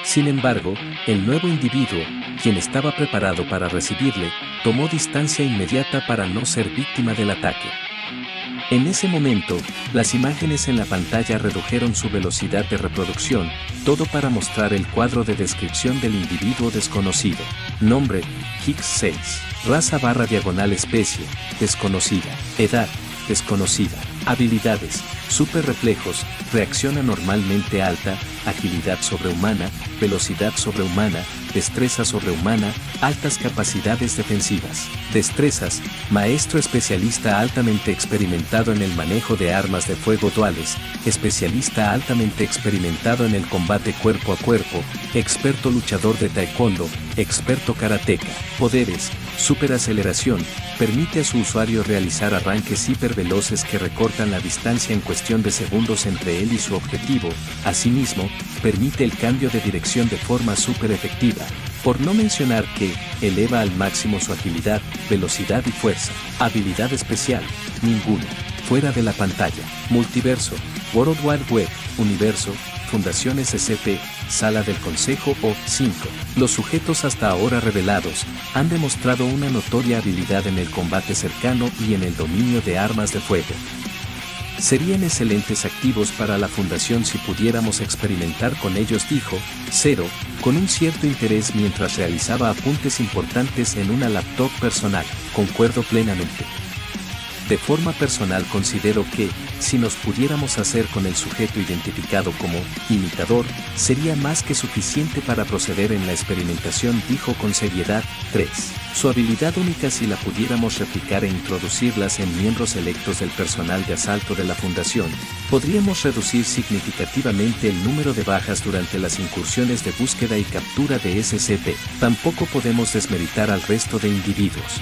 Sin embargo, el nuevo individuo, quien estaba preparado para recibirle, tomó distancia inmediata para no ser víctima del ataque. En ese momento, las imágenes en la pantalla redujeron su velocidad de reproducción, todo para mostrar el cuadro de descripción del individuo desconocido. Nombre, Higgs 6. Raza / especie, desconocida. Edad, desconocida. Habilidades, super reflejos, reacción anormalmente alta, agilidad sobrehumana, velocidad sobrehumana, destreza sobrehumana, altas capacidades defensivas. Destrezas, maestro especialista altamente experimentado en el manejo de armas de fuego duales, especialista altamente experimentado en el combate cuerpo a cuerpo, experto luchador de taekwondo, experto karateca. Poderes, superaceleración, permite a su usuario realizar arranques hiperveloces que recortan la distancia en cuestión de segundos entre él y su objetivo. Asimismo, permite el cambio de dirección de forma súper efectiva, por no mencionar que eleva al máximo su agilidad, velocidad y fuerza. Habilidad especial, ninguna. Fuera de la pantalla. Multiverso, World Wide Web, Universo, Fundación SCP, Sala del Consejo o 5. Los sujetos hasta ahora revelados han demostrado una notoria habilidad en el combate cercano y en el dominio de armas de fuego. Serían excelentes activos para la Fundación si pudiéramos experimentar con ellos, dijo Zero, con un cierto interés mientras realizaba apuntes importantes en una laptop personal. Concuerdo plenamente. De forma personal considero que, si nos pudiéramos hacer con el sujeto identificado como imitador, sería más que suficiente para proceder en la experimentación, dijo con seriedad. 3. Su habilidad única si la pudiéramos replicar e introducirlas en miembros electos del personal de asalto de la Fundación, podríamos reducir significativamente el número de bajas durante las incursiones de búsqueda y captura de SCP. Tampoco podemos desmeritar al resto de individuos.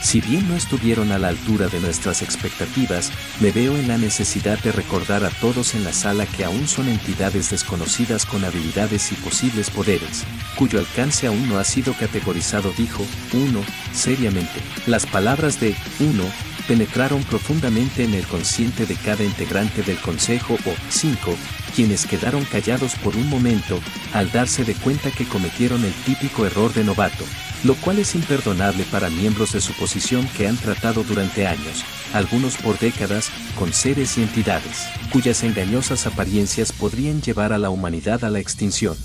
Si bien no estuvieron a la altura de nuestras expectativas, me veo en la necesidad de recordar a todos en la sala que aún son entidades desconocidas con habilidades y posibles poderes, cuyo alcance aún no ha sido categorizado, dijo 1, seriamente. Las palabras de 1 penetraron profundamente en el consciente de cada integrante del Consejo o 5, quienes quedaron callados por un momento, al darse de cuenta que cometieron el típico error de novato, lo cual es imperdonable para miembros de su posición que han tratado durante años, algunos por décadas, con seres y entidades, cuyas engañosas apariencias podrían llevar a la humanidad a la extinción.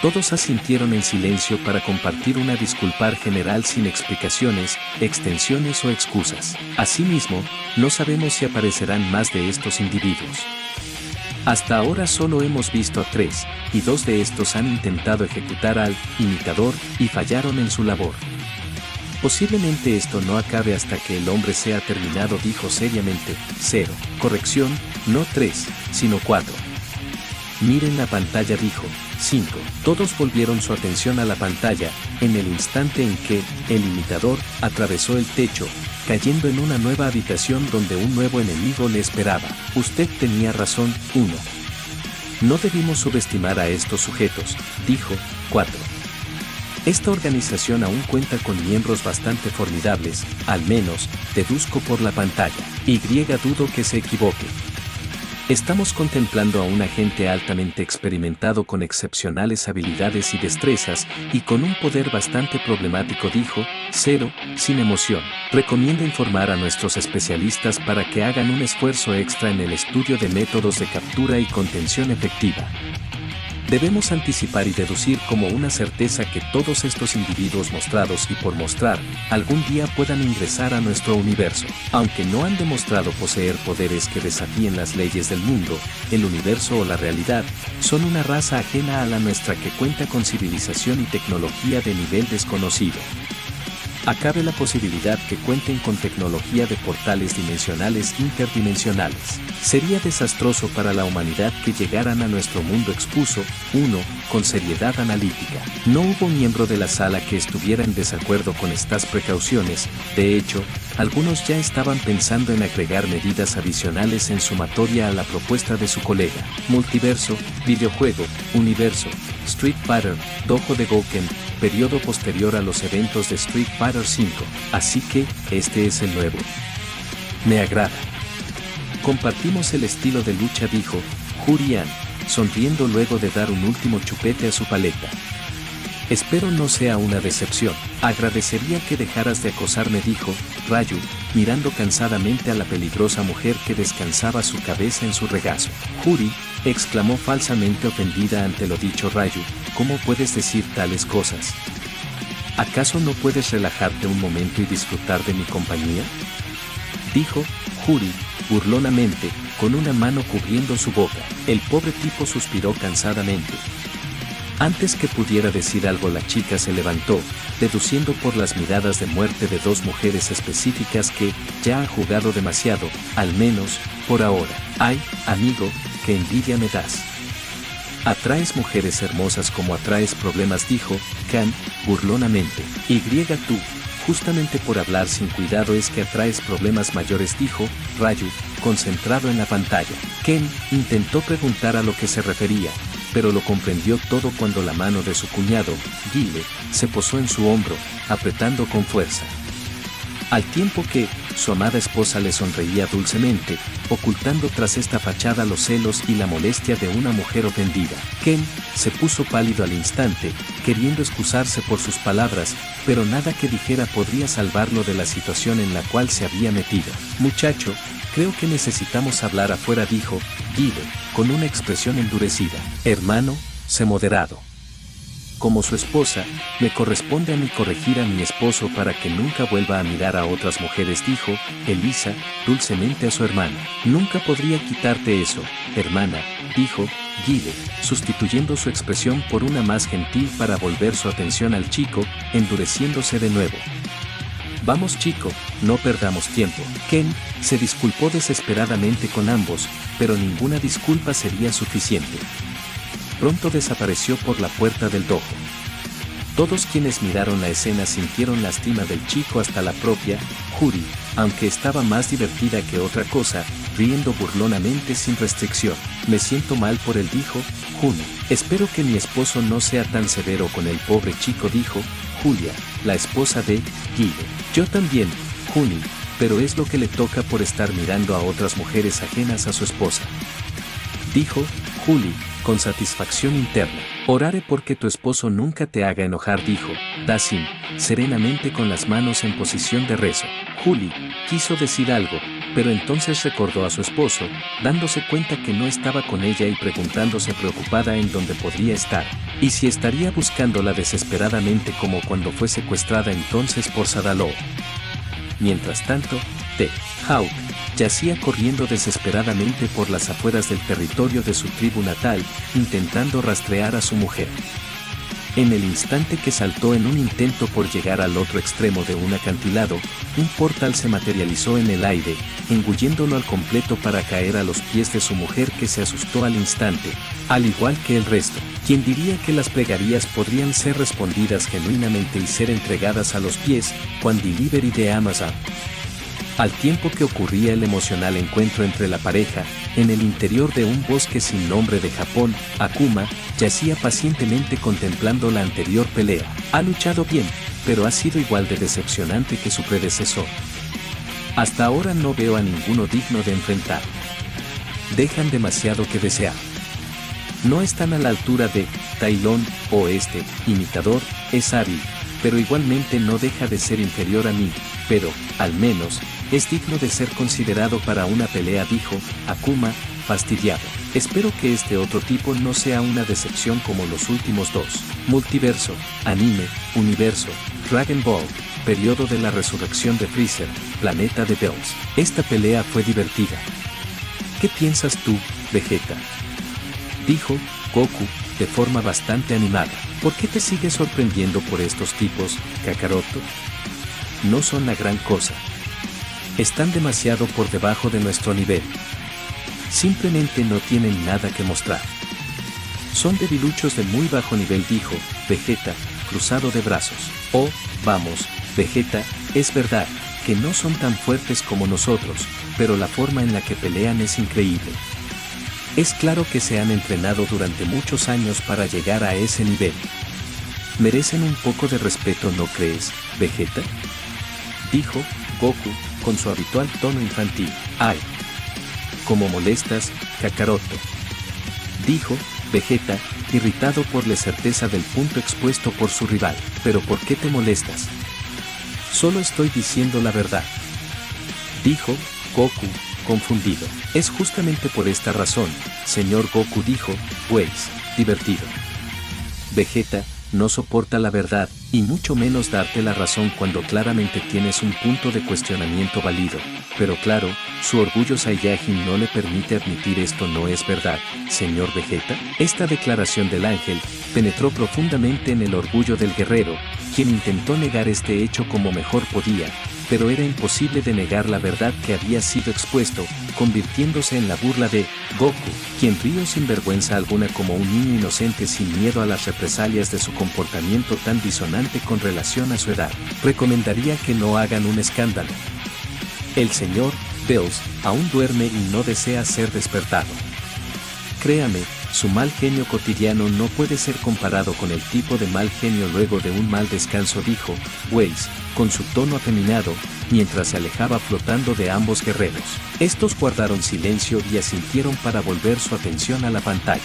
Todos asintieron en silencio para compartir una disculpa general sin explicaciones, extensiones o excusas. Asimismo, no sabemos si aparecerán más de estos individuos. Hasta ahora solo hemos visto a 3, y 2 de estos han intentado ejecutar al imitador y fallaron en su labor. Posiblemente esto no acabe hasta que el hombre sea terminado, dijo seriamente 0. Corrección, no 3, sino 4. Miren la pantalla, dijo 5. Todos volvieron su atención a la pantalla, en el instante en que el imitador atravesó el techo, cayendo en una nueva habitación donde un nuevo enemigo le esperaba. Usted tenía razón, 1. No debimos subestimar a estos sujetos, dijo 4. Esta organización aún cuenta con miembros bastante formidables, al menos, deduzco por la pantalla. Y dudo que se equivoque. Estamos contemplando a un agente altamente experimentado con excepcionales habilidades y destrezas, y con un poder bastante problemático, dijo 0, sin emoción. Recomiendo informar a nuestros especialistas para que hagan un esfuerzo extra en el estudio de métodos de captura y contención efectiva. Debemos anticipar y deducir como una certeza que todos estos individuos mostrados y por mostrar, algún día puedan ingresar a nuestro universo. Aunque no han demostrado poseer poderes que desafíen las leyes del mundo, el universo o la realidad, son una raza ajena a la nuestra que cuenta con civilización y tecnología de nivel desconocido. Acabe la posibilidad que cuenten con tecnología de portales dimensionales interdimensionales. Sería desastroso para la humanidad que llegaran a nuestro mundo, expuso 1, con seriedad analítica. No hubo miembro de la sala que estuviera en desacuerdo con estas precauciones. De hecho, algunos ya estaban pensando en agregar medidas adicionales en sumatoria a la propuesta de su colega. Multiverso, videojuego, universo, Street Fighter, Dojo de Gouken, periodo posterior a los eventos de Street Fighter V. Así que, este es el nuevo. Me agrada. Compartimos el estilo de lucha, dijo Jurian. sonriendo luego de dar un último chupete a su paleta. Espero no sea una decepción. Agradecería que dejaras de acosarme, dijo Ryu, mirando cansadamente a la peligrosa mujer que descansaba su cabeza en su regazo. Juri, exclamó falsamente ofendida ante lo dicho Ryu, ¿cómo puedes decir tales cosas? ¿Acaso no puedes relajarte un momento y disfrutar de mi compañía? Dijo Juri, burlonamente, con una mano cubriendo su boca. El pobre tipo suspiró cansadamente. Antes que pudiera decir algo, la chica se levantó, deduciendo por las miradas de muerte de dos mujeres específicas que ya han jugado demasiado, al menos, por ahora. Ay, amigo, qué envidia me das. Atraes mujeres hermosas como atraes problemas, dijo Kan, burlonamente. Y tú, justamente por hablar sin cuidado es que atraes problemas mayores, dijo Ryu, concentrado en la pantalla. Ken intentó preguntar a lo que se refería, pero lo comprendió todo cuando la mano de su cuñado, Guile, se posó en su hombro, apretando con fuerza. Al tiempo que su amada esposa le sonreía dulcemente, ocultando tras esta fachada los celos y la molestia de una mujer ofendida. Ken se puso pálido al instante, queriendo excusarse por sus palabras, pero nada que dijera podría salvarlo de la situación en la cual se había metido. Muchacho, creo que necesitamos hablar afuera, dijo Guile, con una expresión endurecida. Hermano, sé moderado. Como su esposa, me corresponde a mí corregir a mi esposo para que nunca vuelva a mirar a otras mujeres, dijo Elisa, dulcemente a su hermana. Nunca podría quitarte eso, hermana, dijo Guile, sustituyendo su expresión por una más gentil para volver su atención al chico, endureciéndose de nuevo. Vamos, chico, no perdamos tiempo. Ken se disculpó desesperadamente con ambos, pero ninguna disculpa sería suficiente. Pronto desapareció por la puerta del dojo. Todos quienes miraron la escena sintieron lástima del chico, hasta la propia Juri, aunque estaba más divertida que otra cosa, riendo burlonamente sin restricción. Me siento mal por él, dijo Juni. Espero que mi esposo no sea tan severo con el pobre chico, dijo Julia, la esposa de Guille. Yo también, Juni, pero es lo que le toca por estar mirando a otras mujeres ajenas a su esposa, dijo Juli, con satisfacción interna. Oraré porque tu esposo nunca te haga enojar, dijo Dasim, serenamente con las manos en posición de rezo. Juli quiso decir algo, pero entonces recordó a su esposo, dándose cuenta que no estaba con ella y preguntándose preocupada en dónde podría estar, y si estaría buscándola desesperadamente como cuando fue secuestrada entonces por Sadaloo. Mientras tanto, Hawk yacía corriendo desesperadamente por las afueras del territorio de su tribu natal, intentando rastrear a su mujer. En el instante que saltó en un intento por llegar al otro extremo de un acantilado, un portal se materializó en el aire, engulléndolo al completo para caer a los pies de su mujer, que se asustó al instante, al igual que el resto. ¿Quién diría que las plegarias podrían ser respondidas genuinamente y ser entregadas a los pies, Juan Delivery de Amazon? Al tiempo que ocurría el emocional encuentro entre la pareja, en el interior de un bosque sin nombre de Japón, Akuma yacía pacientemente contemplando la anterior pelea. Ha luchado bien, pero ha sido igual de decepcionante que su predecesor. Hasta ahora no veo a ninguno digno de enfrentar. Dejan demasiado que desear. No están a la altura de Tailón o este imitador, es hábil, pero igualmente no deja de ser inferior a mí, pero, al menos, es digno de ser considerado para una pelea, dijo Akuma, fastidiado. Espero que este otro tipo no sea una decepción como los últimos dos. Multiverso, anime, universo, Dragon Ball, periodo de la resurrección de Freezer, planeta de Bells. Esta pelea fue divertida. ¿Qué piensas tú, Vegeta?, dijo Goku, de forma bastante animada. ¿Por qué te sigues sorprendiendo por estos tipos, Kakaroto? No son la gran cosa. Están demasiado por debajo de nuestro nivel. Simplemente no tienen nada que mostrar. Son debiluchos de muy bajo nivel, dijo Vegeta, cruzado de brazos. Oh, vamos, Vegeta, es verdad que no son tan fuertes como nosotros, pero la forma en la que pelean es increíble. Es claro que se han entrenado durante muchos años para llegar a ese nivel. Merecen un poco de respeto, ¿no crees, Vegeta?, dijo Goku, con su habitual tono infantil. Ay, cómo molestas, Kakaroto, dijo Vegeta, irritado por la certeza del punto expuesto por su rival. ¿Pero por qué te molestas? Solo estoy diciendo la verdad, dijo Goku, confundido. Es justamente por esta razón, señor Goku, dijo Whis, divertido. Vegeta no soporta la verdad, y mucho menos darte la razón cuando claramente tienes un punto de cuestionamiento válido. Pero claro, su orgullo Saiyajin no le permite admitir esto. No es verdad, señor Vegeta. Esta declaración del ángel penetró profundamente en el orgullo del guerrero, quien intentó negar este hecho como mejor podía, pero era imposible de negar la verdad que había sido expuesto, convirtiéndose en la burla de Goku, quien rió sin vergüenza alguna como un niño inocente sin miedo a las represalias de su comportamiento tan disonante con relación a su edad. Recomendaría que no hagan un escándalo. El señor Bills aún duerme y no desea ser despertado. Créame, su mal genio cotidiano no puede ser comparado con el tipo de mal genio luego de un mal descanso, dijo Whis, con su tono afeminado, mientras se alejaba flotando de ambos guerreros. Estos guardaron silencio y asintieron para volver su atención a la pantalla.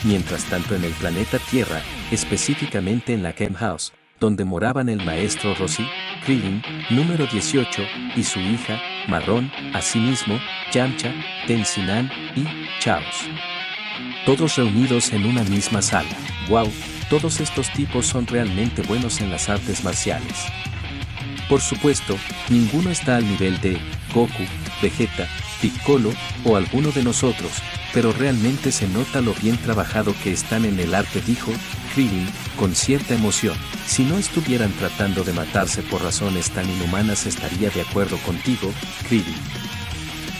Mientras tanto, en el planeta Tierra, específicamente en la Game House, donde moraban el maestro Roshi, Krillin, número 18, y su hija, Marrón, asimismo, Yamcha, Tenzin y Chaos. Todos reunidos en una misma sala. ¡Wow! Todos estos tipos son realmente buenos en las artes marciales. Por supuesto, ninguno está al nivel de Goku, Vegeta, Piccolo o alguno de nosotros, pero realmente se nota lo bien trabajado que están en el arte, dijo Krillin, con cierta emoción. Si no estuvieran tratando de matarse por razones tan inhumanas estaría de acuerdo contigo, Krillin.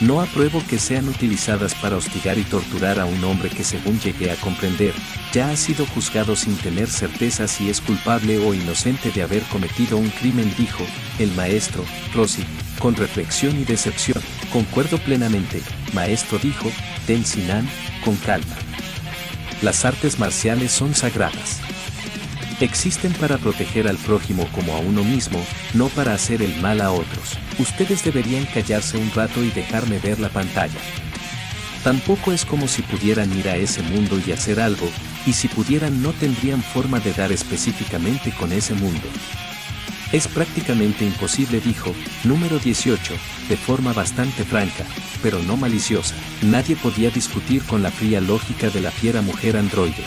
No apruebo que sean utilizadas para hostigar y torturar a un hombre que, según llegué a comprender, ya ha sido juzgado sin tener certeza si es culpable o inocente de haber cometido un crimen, dijo el maestro Roshi, con reflexión y decepción. Concuerdo plenamente, maestro, dijo Tenzin con calma. Las artes marciales son sagradas. Existen para proteger al prójimo como a uno mismo, no para hacer el mal a otros. Ustedes deberían callarse un rato y dejarme ver la pantalla. Tampoco es como si pudieran ir a ese mundo y hacer algo, y si pudieran no tendrían forma de dar específicamente con ese mundo. Es prácticamente imposible, dijo número 18, de forma bastante franca, pero no maliciosa. Nadie podía discutir con la fría lógica de la fiera mujer androide.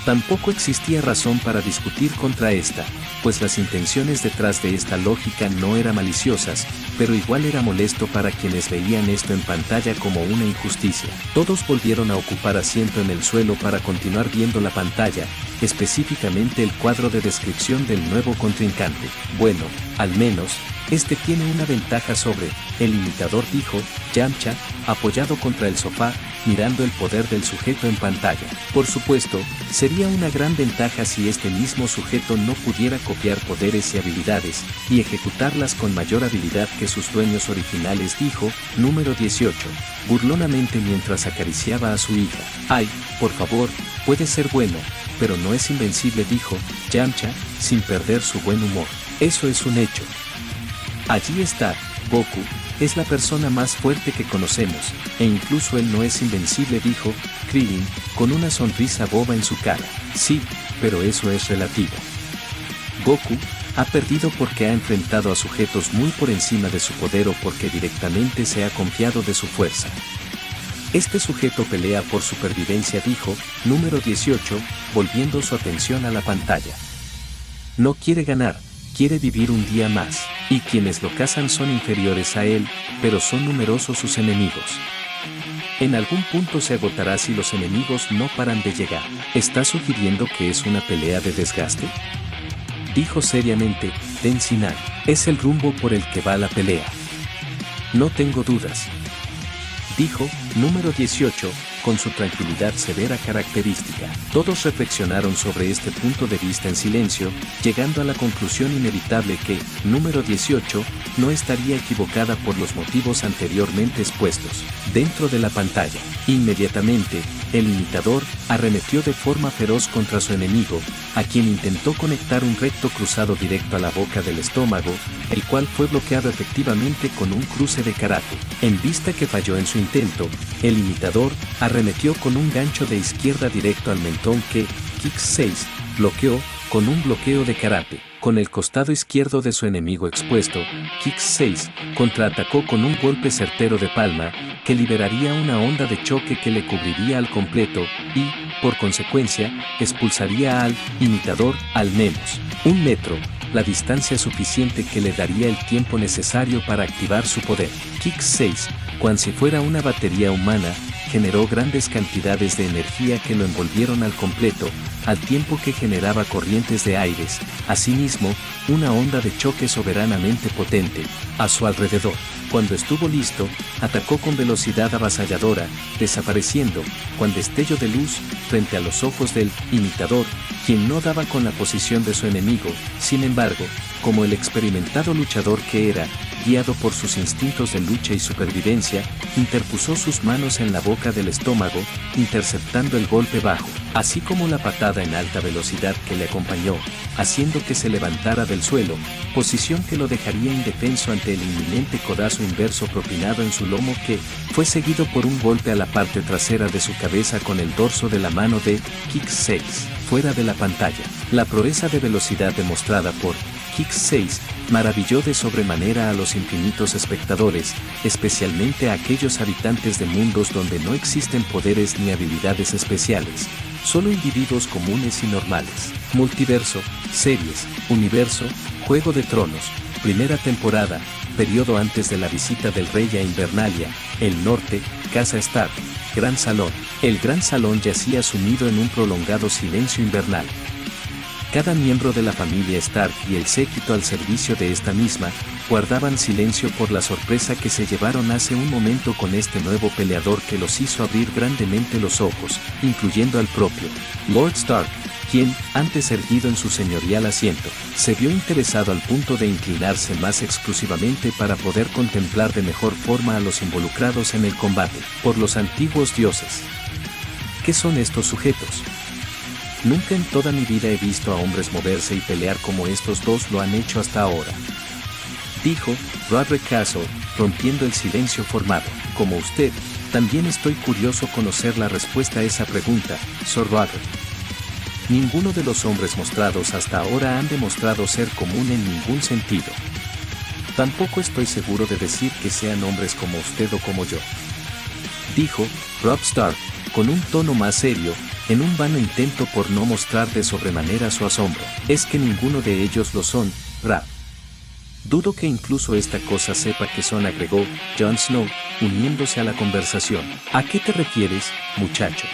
Tampoco existía razón para discutir contra esta, pues las intenciones detrás de esta lógica no eran maliciosas, pero igual era molesto para quienes veían esto en pantalla como una injusticia. Todos volvieron a ocupar asiento en el suelo para continuar viendo la pantalla, específicamente el cuadro de descripción del nuevo contrincante. Bueno, al menos, este tiene una ventaja sobre el imitador, dijo Yamcha, apoyado contra el sofá, mirando el poder del sujeto en pantalla. Por supuesto, sería una gran ventaja si este mismo sujeto no pudiera copiar poderes y habilidades, y ejecutarlas con mayor habilidad que sus dueños originales, dijo número 18, burlonamente mientras acariciaba a su hija. Ay, por favor, puede ser bueno, pero no es invencible, dijo Yamcha, sin perder su buen humor. Eso es un hecho. Allí está, Goku, es la persona más fuerte que conocemos, e incluso él no es invencible, dijo Krillin, con una sonrisa boba en su cara. Sí, pero eso es relativo. Goku ha perdido porque ha enfrentado a sujetos muy por encima de su poder o porque directamente se ha confiado de su fuerza. Este sujeto pelea por supervivencia, dijo número 18, volviendo su atención a la pantalla. No quiere ganar, quiere vivir un día más, y quienes lo cazan son inferiores a él, pero son numerosos sus enemigos. En algún punto se agotará si los enemigos no paran de llegar. ¿Está sugiriendo que es una pelea de desgaste?, dijo seriamente Tenzin. Es el rumbo por el que va la pelea. No tengo dudas, dijo número 18, con su tranquilidad severa característica. Todos reflexionaron sobre este punto de vista en silencio, llegando a la conclusión inevitable que, número 18, no estaría equivocada por los motivos anteriormente expuestos. Dentro de la pantalla, inmediatamente, el imitador arremetió de forma feroz contra su enemigo, a quien intentó conectar un recto cruzado directo a la boca del estómago, el cual fue bloqueado efectivamente con un cruce de karate. En vista que falló en su intento, el imitador arremetió con un gancho de izquierda directo al mentón que Kick 6 bloqueó con un bloqueo de karate. Con el costado izquierdo de su enemigo expuesto, Kick 6 contraatacó con un golpe certero de palma, que liberaría una onda de choque que le cubriría al completo y, por consecuencia, expulsaría al imitador al menos 1 metro, la distancia suficiente que le daría el tiempo necesario para activar su poder. Kick 6, cual si fuera una batería humana, generó grandes cantidades de energía que lo envolvieron al completo, al tiempo que generaba corrientes de aires, asimismo, una onda de choque soberanamente potente, a su alrededor. Cuando estuvo listo, atacó con velocidad avasalladora, desapareciendo, con destello de luz, frente a los ojos del imitador, quien no daba con la posición de su enemigo. Sin embargo, como el experimentado luchador que era, guiado por sus instintos de lucha y supervivencia, interpuso sus manos en la boca del estómago, interceptando el golpe bajo, así como la patada en alta velocidad que le acompañó, haciendo que se levantara del suelo, posición que lo dejaría indefenso ante el inminente codazo inverso propinado en su lomo que fue seguido por un golpe a la parte trasera de su cabeza con el dorso de la mano de Kick 6, fuera de la pantalla. La proeza de velocidad demostrada por Kick 6 maravilló de sobremanera a los infinitos espectadores, especialmente a aquellos habitantes de mundos donde no existen poderes ni habilidades especiales, solo individuos comunes y normales. Multiverso, series, universo, Juego de Tronos, primera temporada, periodo antes de la visita del rey a Invernalia, el norte, Casa Stark, Gran Salón. El Gran Salón yacía sumido en un prolongado silencio invernal. Cada miembro de la familia Stark y el séquito al servicio de esta misma, guardaban silencio por la sorpresa que se llevaron hace un momento con este nuevo peleador que los hizo abrir grandemente los ojos, incluyendo al propio Lord Stark, quien, antes erguido en su señorial asiento, se vio interesado al punto de inclinarse más exclusivamente para poder contemplar de mejor forma a los involucrados en el combate. Por los antiguos dioses. ¿Qué son estos sujetos? Nunca en toda mi vida he visto a hombres moverse y pelear como estos dos lo han hecho hasta ahora, dijo Roderick Castle, rompiendo el silencio formado. Como usted, también estoy curioso conocer la respuesta a esa pregunta, Sir Roderick. Ninguno de los hombres mostrados hasta ahora han demostrado ser común en ningún sentido. Tampoco estoy seguro de decir que sean hombres como usted o como yo, dijo Robb Stark, con un tono más serio, en un vano intento por no mostrar de sobremanera su asombro. Es que ninguno de ellos lo son, Robb. Dudo que incluso esta cosa sepa que son, agregó Jon Snow, uniéndose a la conversación. ¿A qué te refieres, muchacho?,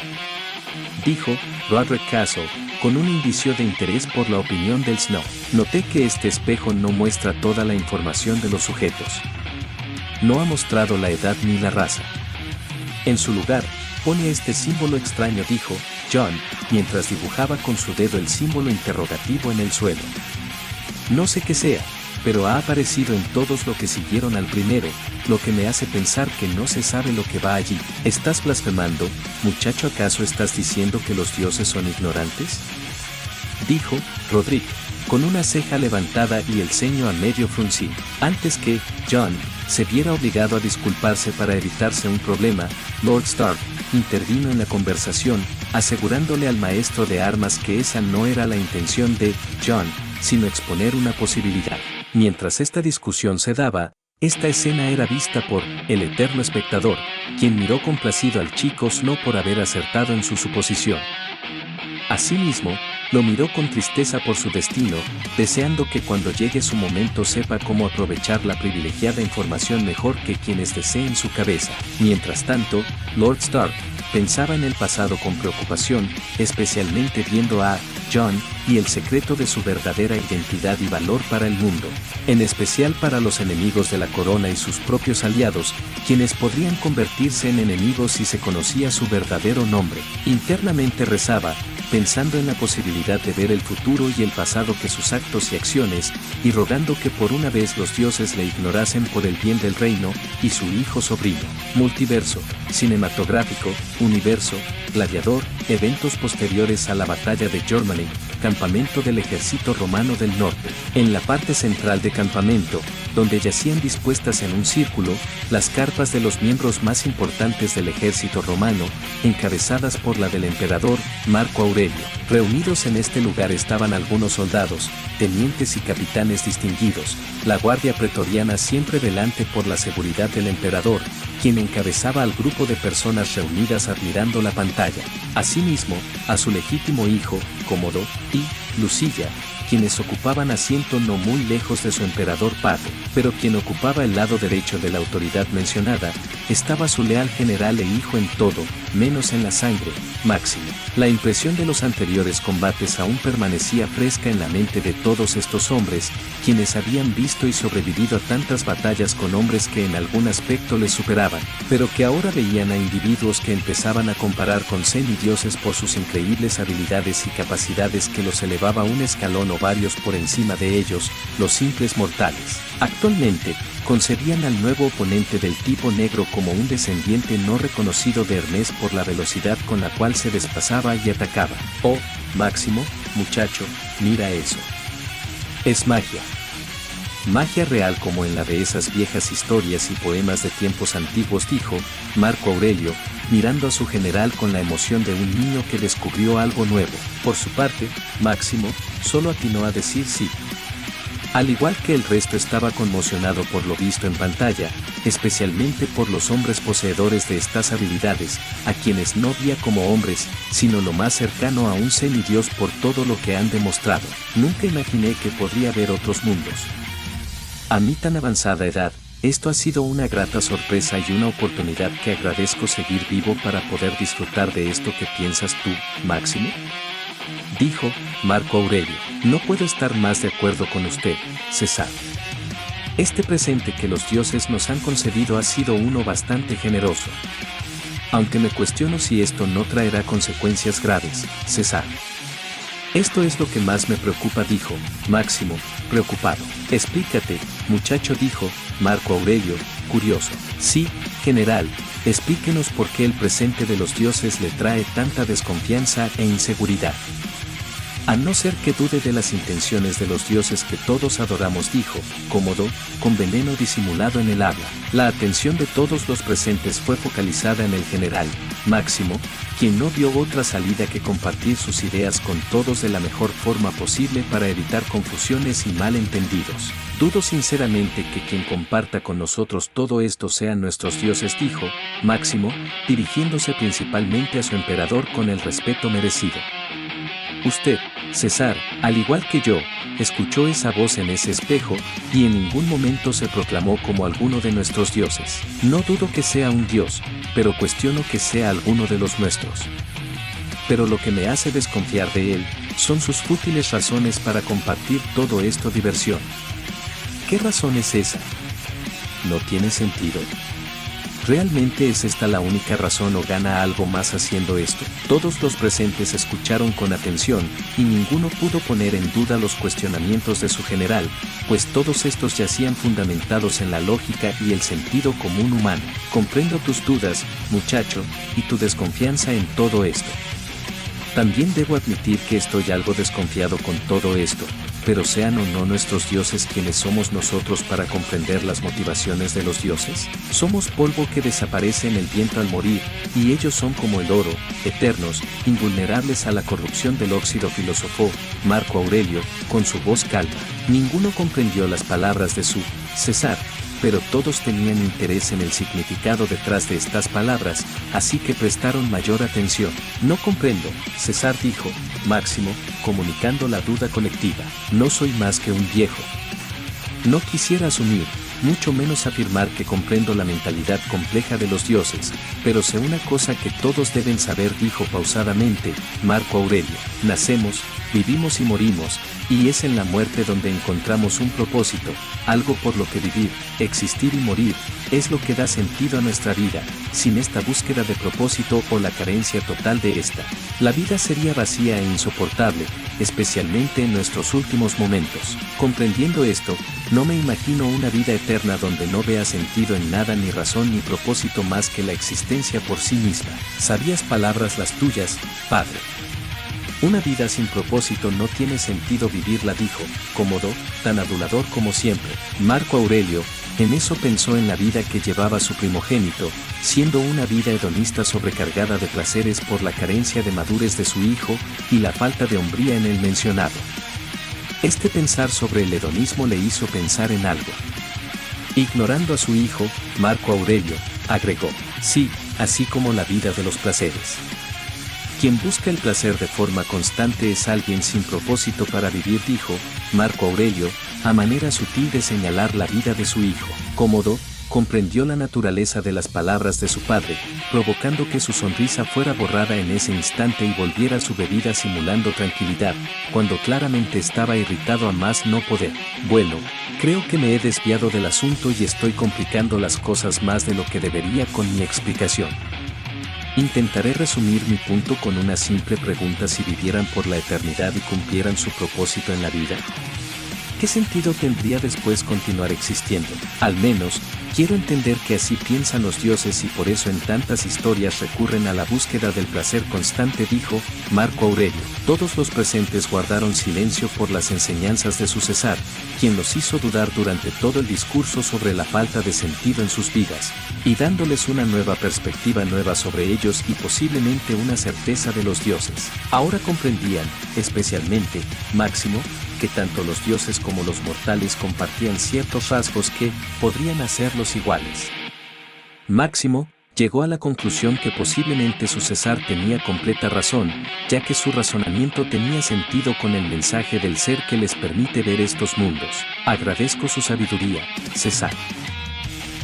dijo Roderick Castle, con un indicio de interés por la opinión del Snow. Noté que este espejo no muestra toda la información de los sujetos. No ha mostrado la edad ni la raza. En su lugar, pone este símbolo extraño, dijo Jon, mientras dibujaba con su dedo el símbolo interrogativo en el suelo. No sé qué sea, pero ha aparecido en todos los que siguieron al primero, lo que me hace pensar que no se sabe lo que va allí. ¿Estás blasfemando, muchacho? ¿Acaso estás diciendo que los dioses son ignorantes?, dijo Roderick, con una ceja levantada y el ceño a medio fruncir. Antes que Jon se viera obligado a disculparse para evitarse un problema, Lord Stark intervino en la conversación, asegurándole al maestro de armas que esa no era la intención de Jon, sino exponer una posibilidad. Mientras esta discusión se daba, esta escena era vista por el eterno espectador, quien miró complacido al chico Snow por haber acertado en su suposición. Asimismo, lo miró con tristeza por su destino, deseando que cuando llegue su momento sepa cómo aprovechar la privilegiada información mejor que quienes deseen su cabeza. Mientras tanto, Lord Stark pensaba en el pasado con preocupación, especialmente viendo a Jon y el secreto de su verdadera identidad y valor para el mundo, en especial para los enemigos de la corona y sus propios aliados, quienes podrían convertirse en enemigos si se conocía su verdadero nombre. Internamente rezaba, pensando en la posibilidad de ver el futuro y el pasado que sus actos y acciones, y rogando que por una vez los dioses le ignorasen por el bien del reino y su hijo sobrino. Multiverso, cinematográfico, universo, Gladiador, eventos posteriores a la batalla de Germany, campamento del ejército romano del norte. En la parte central de campamento, donde yacían dispuestas en un círculo, las carpas de los miembros más importantes del ejército romano, encabezadas por la del emperador Marco Aurelio. Reunidos en este lugar estaban algunos soldados, tenientes y capitanes distinguidos, la guardia pretoriana siempre velante por la seguridad del emperador, quien encabezaba al grupo de personas reunidas admirando la pantalla. Asimismo, a su legítimo hijo, Cómodo, y Lucilla, quienes ocupaban asiento no muy lejos de su emperador padre, pero quien ocupaba el lado derecho de la autoridad mencionada, estaba su leal general e hijo en todo, menos en la sangre, Máximo. La impresión de los anteriores combates aún permanecía fresca en la mente de todos estos hombres, quienes habían visto y sobrevivido a tantas batallas con hombres que en algún aspecto les superaban, pero que ahora veían a individuos que empezaban a comparar con semidioses por sus increíbles habilidades y capacidades que los elevaba un escalón o varios por encima de ellos, los simples mortales. Actualmente, concebían al nuevo oponente del tipo negro como un descendiente no reconocido de Hermes por la velocidad con la cual se desplazaba y atacaba. Oh, Máximo, muchacho, mira eso. Es magia. Magia real como en la de esas viejas historias y poemas de tiempos antiguos, dijo Marco Aurelio, mirando a su general con la emoción de un niño que descubrió algo nuevo. Por su parte, Máximo solo atinó a decir sí. Al igual que el resto estaba conmocionado por lo visto en pantalla, especialmente por los hombres poseedores de estas habilidades, a quienes no veía como hombres, sino lo más cercano a un semidios por todo lo que han demostrado. Nunca imaginé que podría haber otros mundos. A mi tan avanzada edad, esto ha sido una grata sorpresa y una oportunidad que agradezco seguir vivo para poder disfrutar de esto que piensas tú, Máximo. Dijo Marco Aurelio. No puedo estar más de acuerdo con usted, César. Este presente que los dioses nos han concedido ha sido uno bastante generoso. Aunque me cuestiono si esto no traerá consecuencias graves, César. Esto es lo que más me preocupa, dijo Máximo, preocupado. Explícate, muchacho, dijo Marco Aurelio, curioso. Sí, general, explíquenos por qué el presente de los dioses le trae tanta desconfianza e inseguridad. A no ser que dude de las intenciones de los dioses que todos adoramos, dijo Cómodo, con veneno disimulado en el habla. La atención de todos los presentes fue focalizada en el general Máximo, quien no vio otra salida que compartir sus ideas con todos de la mejor forma posible para evitar confusiones y malentendidos. Dudo sinceramente que quien comparta con nosotros todo esto sean nuestros dioses, dijo Máximo, dirigiéndose principalmente a su emperador con el respeto merecido. Usted, César, al igual que yo, escuchó esa voz en ese espejo, y en ningún momento se proclamó como alguno de nuestros dioses. No dudo que sea un dios, pero cuestiono que sea alguno de los nuestros. Pero lo que me hace desconfiar de él, son sus fútiles razones para compartir todo esto. Diversión. ¿Qué razón es esa? ¿No tiene sentido? ¿Realmente es esta la única razón o gana algo más haciendo esto? Todos los presentes escucharon con atención, y ninguno pudo poner en duda los cuestionamientos de su general, pues todos estos yacían fundamentados en la lógica y el sentido común humano. Comprendo tus dudas, muchacho, y tu desconfianza en todo esto. También debo admitir que estoy algo desconfiado con todo esto, pero sean o no nuestros dioses quienes somos nosotros para comprender las motivaciones de los dioses. Somos polvo que desaparece en el viento al morir, y ellos son como el oro, eternos, invulnerables a la corrupción del óxido, filosofó Marco Aurelio, con su voz calma. Ninguno comprendió las palabras de su César, pero todos tenían interés en el significado detrás de estas palabras, así que prestaron mayor atención. No comprendo, César, dijo Máximo, comunicando la duda colectiva. No soy más que un viejo. No quisiera asumir, mucho menos afirmar que comprendo la mentalidad compleja de los dioses, pero sé una cosa que todos deben saber, dijo pausadamente Marco Aurelio. Nacemos, vivimos y morimos, y es en la muerte donde encontramos un propósito, algo por lo que vivir, existir y morir, es lo que da sentido a nuestra vida. Sin esta búsqueda de propósito o la carencia total de esta, la vida sería vacía e insoportable, especialmente en nuestros últimos momentos. Comprendiendo esto, no me imagino una vida eterna donde no vea sentido en nada, ni razón ni propósito más que la existencia por sí misma. Sabias palabras las tuyas, Padre. Una vida sin propósito no tiene sentido vivirla, dijo, cómodo, tan adulador como siempre. Marco Aurelio, en eso pensó en la vida que llevaba su primogénito, siendo una vida hedonista sobrecargada de placeres por la carencia de madurez de su hijo y la falta de hombría en el mencionado. Este pensar sobre el hedonismo le hizo pensar en algo. Ignorando a su hijo, Marco Aurelio, agregó, sí, así como la vida de los placeres. Quien busca el placer de forma constante es alguien sin propósito para vivir, dijo Marco Aurelio, a manera sutil de señalar la vida de su hijo. Cómodo, comprendió la naturaleza de las palabras de su padre, provocando que su sonrisa fuera borrada en ese instante y volviera a su bebida simulando tranquilidad, cuando claramente estaba irritado a más no poder. Bueno, creo que me he desviado del asunto y estoy complicando las cosas más de lo que debería con mi explicación. Intentaré resumir mi punto con una simple pregunta: si vivieran por la eternidad y cumplieran su propósito en la vida, ¿qué sentido tendría después continuar existiendo? Al menos, quiero entender que así piensan los dioses y por eso en tantas historias recurren a la búsqueda del placer constante, dijo Marco Aurelio. Todos los presentes guardaron silencio por las enseñanzas de su César, quien los hizo dudar durante todo el discurso sobre la falta de sentido en sus vidas, y dándoles una nueva perspectiva nueva sobre ellos y posiblemente una certeza de los dioses. Ahora comprendían, especialmente, Máximo, que tanto los dioses como los mortales compartían ciertos rasgos que podrían hacerlos iguales. Máximo llegó a la conclusión que posiblemente su César tenía completa razón, ya que su razonamiento tenía sentido con el mensaje del ser que les permite ver estos mundos. Agradezco su sabiduría, César,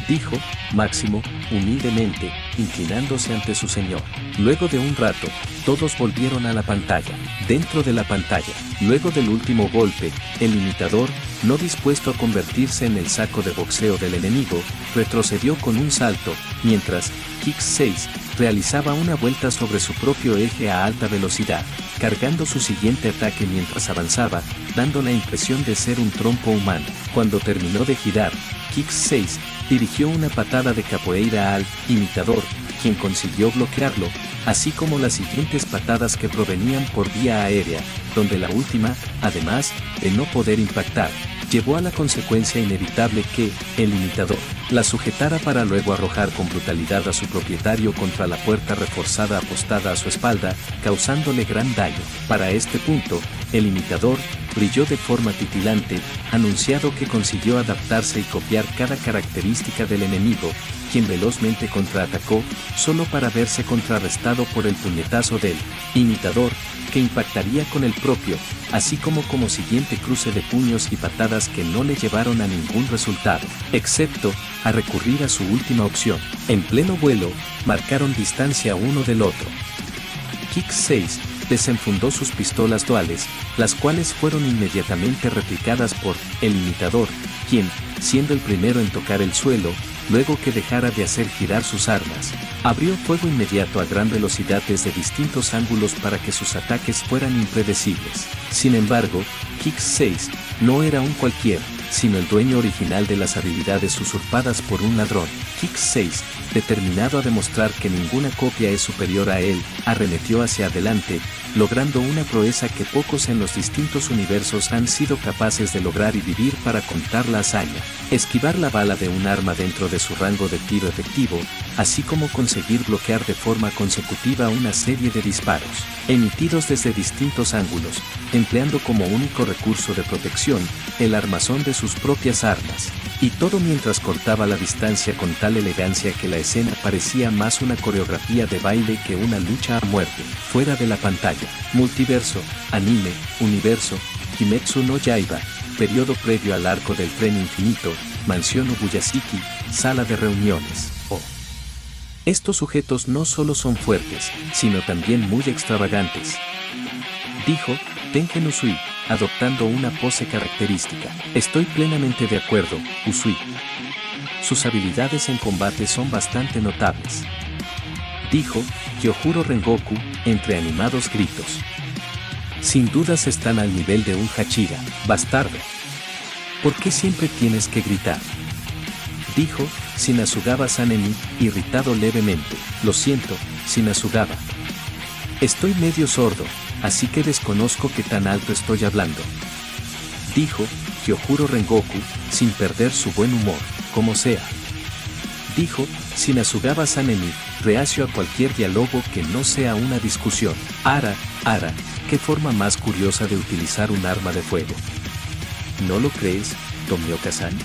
dijo Máximo, humildemente, inclinándose ante su señor. Luego de un rato, todos volvieron a la pantalla. Dentro de la pantalla, luego del último golpe, el imitador, no dispuesto a convertirse en el saco de boxeo del enemigo, retrocedió con un salto, mientras Kix 6 realizaba una vuelta sobre su propio eje a alta velocidad, cargando su siguiente ataque mientras avanzaba, dando la impresión de ser un trompo humano. Cuando terminó de girar, Kix 6 dirigió una patada de capoeira al imitador, quien consiguió bloquearlo, así como las siguientes patadas que provenían por vía aérea, donde la última, además de no poder impactar, llevó a la consecuencia inevitable que el imitador la sujetara para luego arrojar con brutalidad a su propietario contra la puerta reforzada apostada a su espalda, causándole gran daño. Para este punto, el imitador brilló de forma titilante, anunciado que consiguió adaptarse y copiar cada característica del enemigo, quien velozmente contraatacó, solo para verse contrarrestado por el puñetazo del imitador, que impactaría con el propio, así como siguiente cruce de puños y patadas que no le llevaron a ningún resultado, excepto a recurrir a su última opción. En pleno vuelo, marcaron distancia uno del otro. Kix 6 desenfundó sus pistolas duales, las cuales fueron inmediatamente replicadas por el imitador, quien, siendo el primero en tocar el suelo, luego que dejara de hacer girar sus armas, abrió fuego inmediato a gran velocidad desde distintos ángulos para que sus ataques fueran impredecibles. Sin embargo, Kix 6 no era un cualquiera, sino el dueño original de las habilidades usurpadas por un ladrón. Kix 6, determinado a demostrar que ninguna copia es superior a él, arremetió hacia adelante, logrando una proeza que pocos en los distintos universos han sido capaces de lograr y vivir para contar la hazaña: esquivar la bala de un arma dentro de su rango de tiro efectivo, así como conseguir bloquear de forma consecutiva una serie de disparos, emitidos desde distintos ángulos, empleando como único recurso de protección, el armazón de sus propias armas. Y todo mientras cortaba la distancia con tal elegancia que la escena parecía más una coreografía de baile que una lucha a muerte. Fuera de la pantalla, multiverso, anime, universo, Kimetsu no Yaiba, periodo previo al arco del tren infinito, mansión Ubuyashiki, sala de reuniones. Estos sujetos no solo son fuertes, sino también muy extravagantes, dijo Tengen Usui, adoptando una pose característica. Estoy plenamente de acuerdo, Usui. Sus habilidades en combate son bastante notables. Dijo Kyojuro Rengoku, entre animados gritos. Sin dudas están al nivel de un Hachira, bastardo. ¿Por qué siempre tienes que gritar? Dijo Shinasugawa Sanemi, irritado levemente. Lo siento, Shinasugawa. Estoy medio sordo, así que desconozco qué tan alto estoy hablando. Dijo Kyojuro Rengoku, sin perder su buen humor, como sea. Dijo Shinasugawa Sanemi, reacio a cualquier diálogo que no sea una discusión. Ara, qué forma más curiosa de utilizar un arma de fuego. ¿No lo crees, Tomioka-san?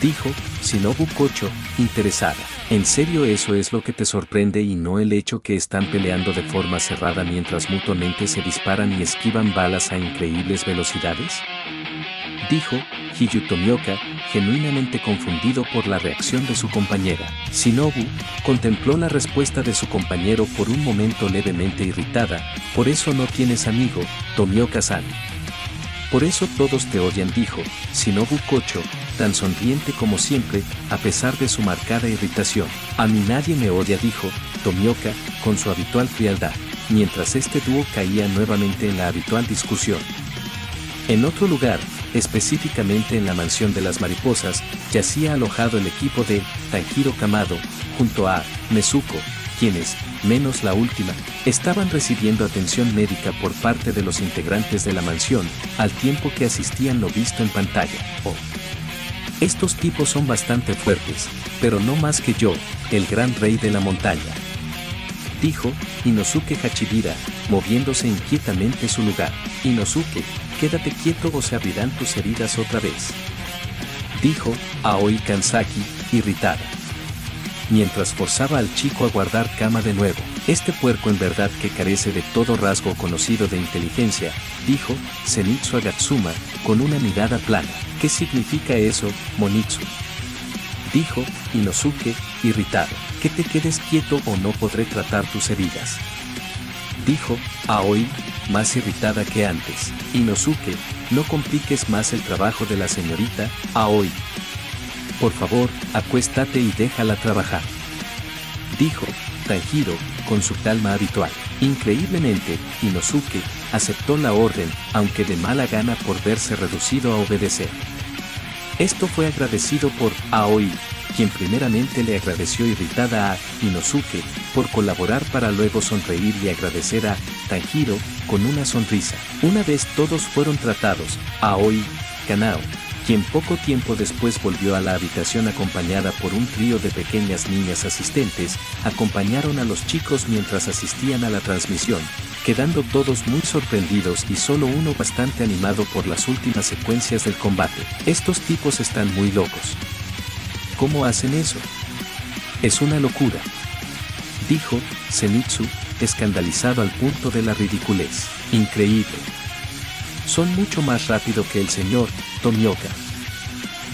Dijo Shinobu Kocho, interesada. ¿En serio eso es lo que te sorprende y no el hecho que están peleando de forma cerrada mientras mutuamente se disparan y esquivan balas a increíbles velocidades? Dijo Hiyu Tomioka, genuinamente confundido por la reacción de su compañera. Shinobu contempló la respuesta de su compañero por un momento levemente irritada. Por eso no tienes amigo, Tomioka-san. Por eso todos te odian, dijo Shinobu Kocho, tan sonriente como siempre, a pesar de su marcada irritación. A mí nadie me odia, dijo Tomioka, con su habitual frialdad, mientras este dúo caía nuevamente en la habitual discusión. En otro lugar, específicamente en la mansión de las mariposas, yacía alojado el equipo de Tanjiro Kamado, junto a Nezuko, quienes, menos la última, estaban recibiendo atención médica por parte de los integrantes de la mansión, al tiempo que asistían lo visto en pantalla. Oh. Estos tipos son bastante fuertes, pero no más que yo, el gran rey de la montaña. Dijo Inosuke Hachibira, moviéndose inquietamente su lugar. Inosuke, quédate quieto o se abrirán tus heridas otra vez. Dijo Aoi Kansaki, irritada. Mientras forzaba al chico a guardar cama de nuevo. Este puerco en verdad que carece de todo rasgo conocido de inteligencia, dijo Zenitsu Agatsuma, con una mirada plana. ¿Qué significa eso, Monitsu? Dijo Inosuke, irritado. Que te quedes quieto o no podré tratar tus heridas. Dijo Aoi, más irritada que antes. Inosuke, no compliques más el trabajo de la señorita Aoi. Por favor, acuéstate y déjala trabajar. Dijo Tanjiro, con su calma habitual. Increíblemente, Inosuke aceptó la orden, aunque de mala gana por verse reducido a obedecer. Esto fue agradecido por Aoi, quien primeramente le agradeció irritada a Inosuke por colaborar para luego sonreír y agradecer a Tanjiro con una sonrisa. Una vez todos fueron tratados, Aoi, Kanao, quien poco tiempo después volvió a la habitación acompañada por un trío de pequeñas niñas asistentes, acompañaron a los chicos mientras asistían a la transmisión, quedando todos muy sorprendidos y solo uno bastante animado por las últimas secuencias del combate. Estos tipos están muy locos. ¿Cómo hacen eso? Es una locura. Dijo Zenitsu, escandalizado al punto de la ridiculez. Increíble. Son mucho más rápido que el señor Tomioka.